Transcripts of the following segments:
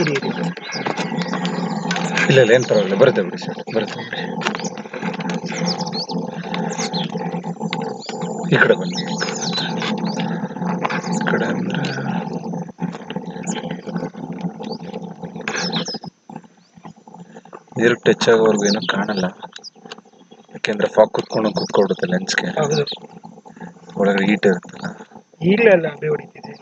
ಇರಿ ಇರಿ ಇಲ್ಲ ಏನು ಪರವಾಗಿಲ್ಲ, ಬರುತ್ತೆ ಬಿಡಿ ಸರ್, ಬರುತ್ತೆ ಬಿಡಿ. ಈ ಕಡೆ ಬನ್ನಿ. ಈ ಕಡೆ ಅಂದರೆ ನೀರು ಟಚ್ ಆಗೋವರೆಗೂ ಏನೂ ಕಾಣಲ್ಲ, ಯಾಕೆಂದರೆ ಫಾಗ್ ಕುತ್ಕೊಡುತ್ತೆ ಲೆನ್ಸ್ಗೆ, ಹೌದು ಒಳಗಡೆ ಹೀಟ್ ಇರುತ್ತಲ್ಲ. ಈಗಲೇ ಅಲ್ಲ ಅಬ್ಬೆ ಹೊಡಿತಿದೆ.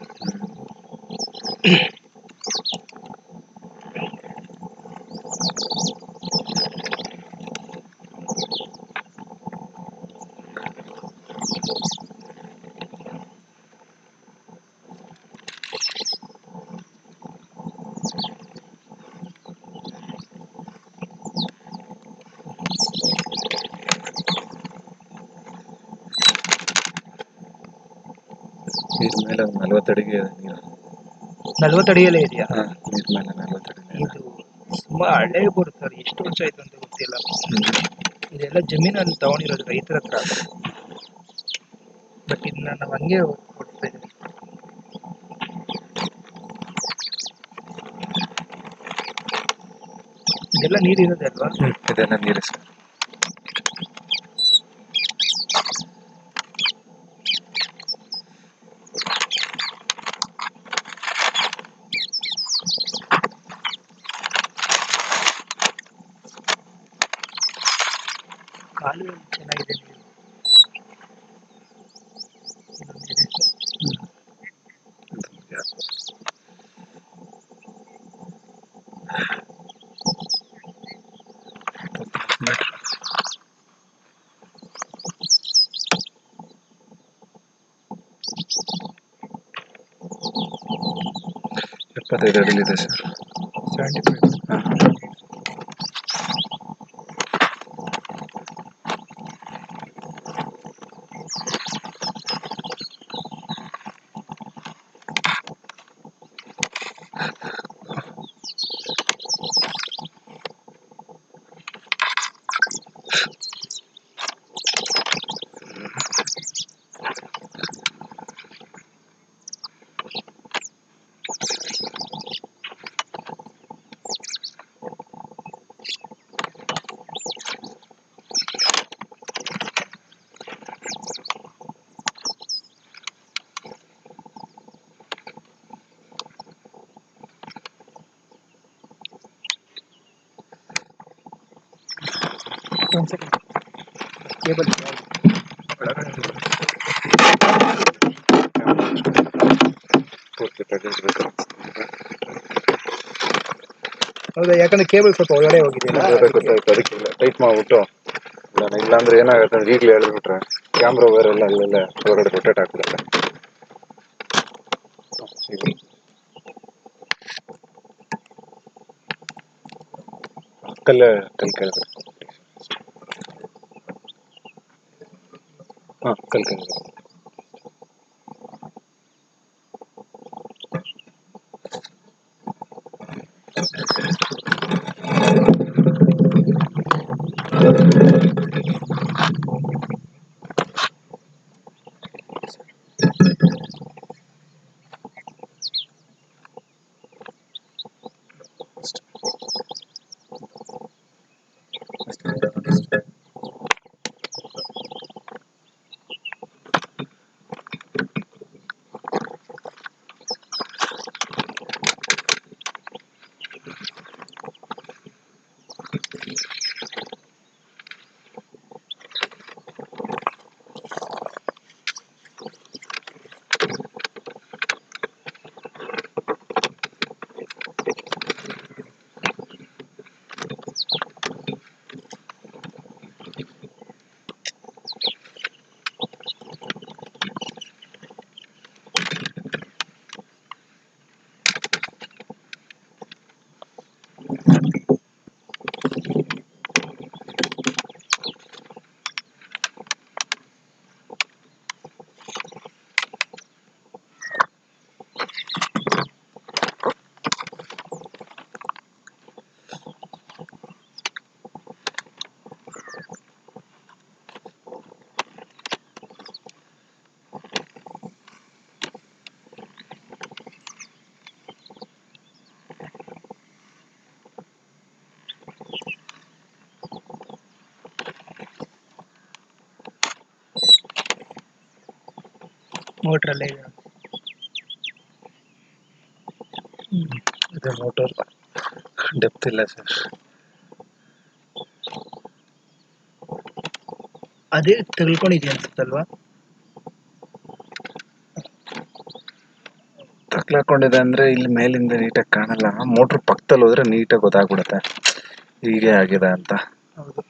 ನೀರು ಮೇಲೆ ಒಂದು 40 ಅಡಿಗೆ ನೀರು. 40 ಅಡಿಯಲ್ಲೇ ಇದೆಯಾ? ಹಾಂ, ನೀರು ಮೇಲೆ 40 ಅಡಿ ಮೇಲೆ. ಇದು ತುಂಬಾ ಹಳೆ ಬರುತ್ತಾರೆ, ಎಷ್ಟು ವರ್ಷ ಆಯ್ತು ಅಂತ ಗೊತ್ತಿಲ್ಲ. ಇದೆಲ್ಲ ಜಮೀನಲ್ಲಿ ತಗೊಂಡಿರೋದು ರೈತರ ಹತ್ರ, ಬಟ್ ಇದನ್ನ ನಾವು ಹಂಗೆ ಕೊಡ್ತಾ ಇದ್ದೀವಿ. ಇದೆಲ್ಲ ನೀರು ಇರೋದೆ ಅಲ್ವಾ? ಇದೆಲ್ಲ ನೀರು ಸರ್. ಕಾಲುವೆ ಚೆನ್ನಾಗಿದೆ ನೀರು. ಎಪ್ಪತ್ತೈದು ಅಡಿಲಿದೆ ಸರ್. 75. ಹಾಂ. ಒಂದು ಸೆಕೆಂಡ್, ಕೇಬಲ್ ಪೂರ್ತಿ ತೆಗೆದ್ಬೇಕು. ಹೌದಾ? ಯಾಕಂದ್ರೆ ಕೇಬಲ್ ಸ್ವಲ್ಪ ಒಳಗಡೆ ಹೋಗಿದೆಯಲ್ಲ, ಗೊತ್ತಾಯ್ತು, ಅದಕ್ಕೆ ಟೈಟ್ ಮಾಡಿಬಿಟ್ಟು ಇಲ್ಲಾಂದ್ರೆ ಏನಾಗುತ್ತೆ ಅಂದ್ರೆ ಈಗಲೇ ಎಳೆದ್ಬಿಟ್ರೆ ಕ್ಯಾಮ್ರಾ ವೈರ್ ಎಲ್ಲ ಅಲ್ಲೆಲ್ಲ ಹೊರಗಡೆ ರೊಟೇಟ್ ಆಗ್ಬಿಡುತ್ತೆ. ಕಲ್ಲು ಕೆಳಗಡೆ. ಹಾಂ, ಕಲ್ಲು ಕೆಳಗಡೆ. ಮೋಟ್ರ್ ಅಲ್ಲೇ ಇದೆ. ಇದೆ ಮೋಟರ್, ಡೆಪ್ತ್ ಇಲ್ಲ ಸರ್. ಅದೇ ತಳ್ಕೊಂಡಿದ್ಯಾ ಅನ್ಸುತ್ತಲ್ವಾ? ತಕ್ಲಾಕೊಂಡಿದೆ ಅಂದ್ರೆ ಇಲ್ಲಿ ಮೇಲಿಂದ ನೀಟಾಗಿ ಕಾಣಲ್ಲ. ಮೋಟ್ರ್ ಪಕ್ಕದಲ್ಲಿ ಹೋದ್ರೆ ನೀಟಾಗಿ ಗೊತ್ತಾಗ್ಬಿಡುತ್ತೆ ಹೀಗೆ ಆಗಿದೆ ಅಂತ. ಹೌದು.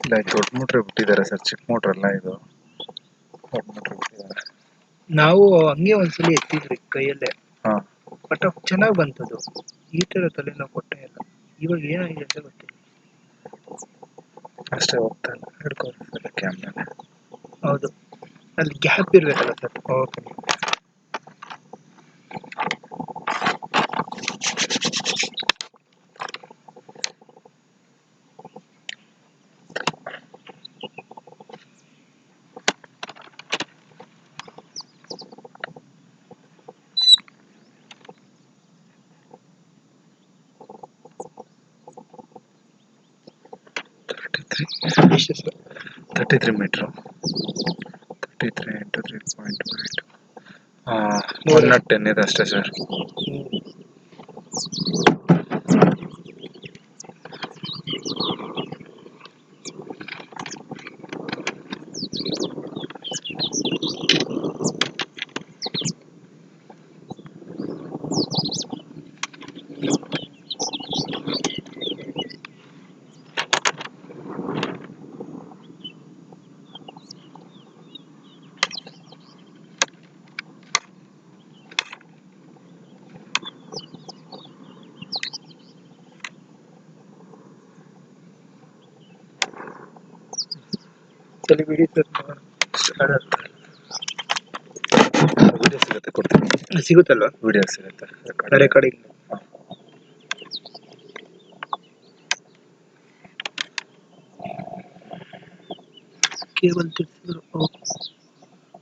ಇಲ್ಲ ದೊಡ್ಡ ಮೋಟ್ರ್ ಬಿಟ್ಟಿದ್ದಾರೆ ಸರ್, ಚಿಕ್ಕ ಮೋಟ್ರ್ ಅಲ್ಲ ಇದು, ದೊಡ್ಡ ಮೋಟ್ರ್ ಬಿಟ್ಟಿದ್ದಾರೆ. ನಾವು ಹಂಗೆ ಒಂದ್ಸಲಿ ಎತ್ತಿದ್ವಿ ಕೈಯಲ್ಲೇ, ಹಾ, ಬಟ್ ಚೆನ್ನಾಗಿ ಬಂತದು. ಈ ತರ ತಲೆನೋವು ಕೊಟ್ಟೇ ಇಲ್ಲ. ಇವಾಗ ಏನಾಗಿದೆ ಅಂತ ಗೊತ್ತಿಲ್ಲ. ಅಷ್ಟೇ ಹೋಗ್ತಾ ಇಲ್ಲ, ಹಿಡ್ಕೋಲ್ಲ ಕ್ಯಾಮ್ರಾನೆ. ಹೌದು, ಅಲ್ಲಿ ಗ್ಯಾಪ್ ಇರ್ಬೇಕಲ್ಲ ಸರ್. ಓಕೆ. ಎಷ್ಟು ಸರ್? 33 ಮೀಟ್ರು, 33 into 3.8, 110 ಇದೆ ಅಷ್ಟೇ ಸರ್. ತಲೆ ಬಿಡಿ ಸರ್. ವಿಡಿಯೋ ಸಿಗುತ್ತೆ, ಕೊಡ್ತೀನಿ. ಸಿಗುತ್ತಲ್ವಾ? ವಿಡಿಯೋ ಸಿಗುತ್ತೆ, ರೆಕಾರ್ಡಿಂಗ್. ಕೇಬಲ್ ತಿರ್ಸಿದ್ರು.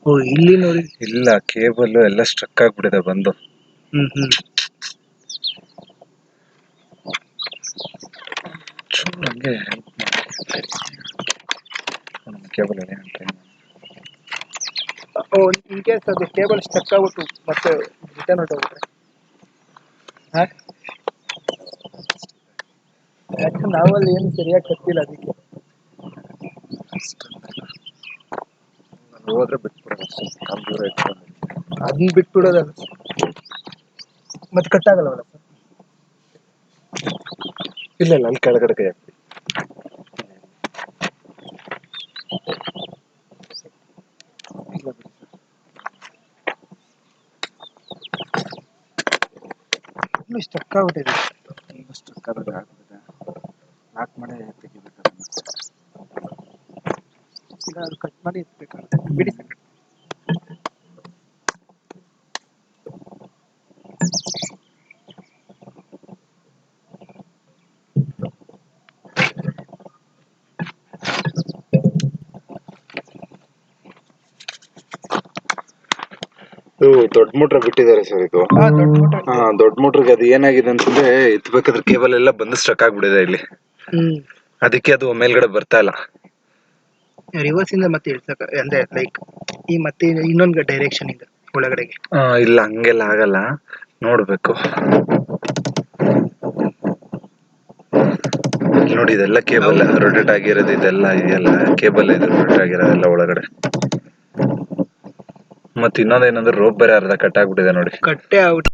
ಓ, ಇಲ್ಲಿ ನೋಡಿ. ಇಲ್ಲ, ಕೇಬಲ್ ಎಲ್ಲ ಸ್ಟ್ರಕ್ ಆಗ್ಬಿಟ್ಟಿದೆ ಬಂದು. ಹ್ಮ್. ಹಂಗೆ ಕೇಬಲ್ ಇದೆ ಓ, ಇನ್ ಕೇಸ್ ಅದು ಕೇಬಲ್ ಸ್ಟಕ್ ಆಗ್ಬಿಟ್ಟು ಮತ್ತೆ ರಿಟರ್ನ್ ಹೊರಟೋಗ್ಬಿಟ್ರೆ, ಯಾಕಂದ್ರೆ ನಾವಲ್ಲಿ ಏನು ಸರಿಯಾಗಿ ಕಟ್ಟಿಲ್ಲ ಅದಕ್ಕೆ. ಹೋದ್ರೆ ಬಿಟ್ಬಿಡೋದು ಅಷ್ಟೇ, ಕಂಪ್ಯೂಟರ್ ಇಟ್ಕೊಂಡು. ಅದನ್ನ ಬಿಟ್ಬಿಡೋದಲ್ಲ ಮತ್ತೆ ಕಟ್ಟಾಗಲ್ಲವಲ್ಲ ಸರ್? ಇಲ್ಲ ಅಲ್ಲಿ ಕೆಳಗಡೆ ಕೈ ಹಾಕ್ತೀವಿ. ಇನ್ನೂ ಸ್ಟಕ್ ಆಗ್ಬಿಟ್ಟಿದೆ. ಈಗ ಸ್ಟ್ರಕ್ ಆದಾಗ ಆಗ್ಬಿಟ್ಟಿದೆ, ಲಾಕ್ ಮಾಡಿ ತೆಗಿಬೇಕು. ಇಲ್ಲ, ಅದು ಕಟ್ ಮಾಡಿ ಎತ್ಬೇಕಾಗುತ್ತೆ. ಬಿಡಿ ಸರ್. ದೊಡ್ಡ ಮೋಟ್ರ್ ಬಿಟ್ಟಿದ್ದಾರೆ ಸರ್ ಇದು. ದೊಡ್ಡ ಮೋಟ್ರಿಗೆ ಅದು ಏನಾಗಿದೆ ಅಂತಂದ್ರೆ, ಎತ್ಬೇಕಾದ್ರೆ ಕೇಬಲ್ ಎಲ್ಲ ಬಂದು ಸ್ಟ್ರಕ್ ಆಗ್ಬಿಟ್ಟಿದೆ ಇಲ್ಲಿ. ಅದಕ್ಕೆ ಅದು ಮೇಲ್ಗಡೆ ಬರ್ತಾ ಇಲ್ಲ. ರಿವರ್ಸ್ ಇಂದ ಮತ್ತೆ ಇಳ್ಸಕ ಅಂದ್ರೆ ಲೈಕ್ ಈ ಮತ್ತೆ ಇನ್ನೊಂದು ಡೈರೆಕ್ಷನ್ ಇಂದ ಒಳಗಡೆಗೆ. ಇಲ್ಲ, ಹಂಗೆಲ್ಲ ಆಗಲ್ಲ, ನೋಡ್ಬೇಕು. ನೋಡಿ, ಇದೆಲ್ಲ ಕೇಬಲ್ ರೊಟೇಟ್ ಆಗಿರೋದು, ಇದೆಲ್ಲ ಇದೆಯಲ್ಲ ಕೇಬಲ್, ಇದು ರೊಟೇಟ್ ಆಗಿರೋದೆಲ್ಲ ಒಳಗಡೆ. ಮತ್ತೆ ಇನ್ನೊಂದೇನಂದ್ರೆ ರೋಪ್ ಬೇರೆ ಅರ್ಧ ಕಟ್ ಆಗ್ಬಿಟ್ಟಿದೆ ನೋಡಿ. ಕಟ್ಟೆ ಔಟ್.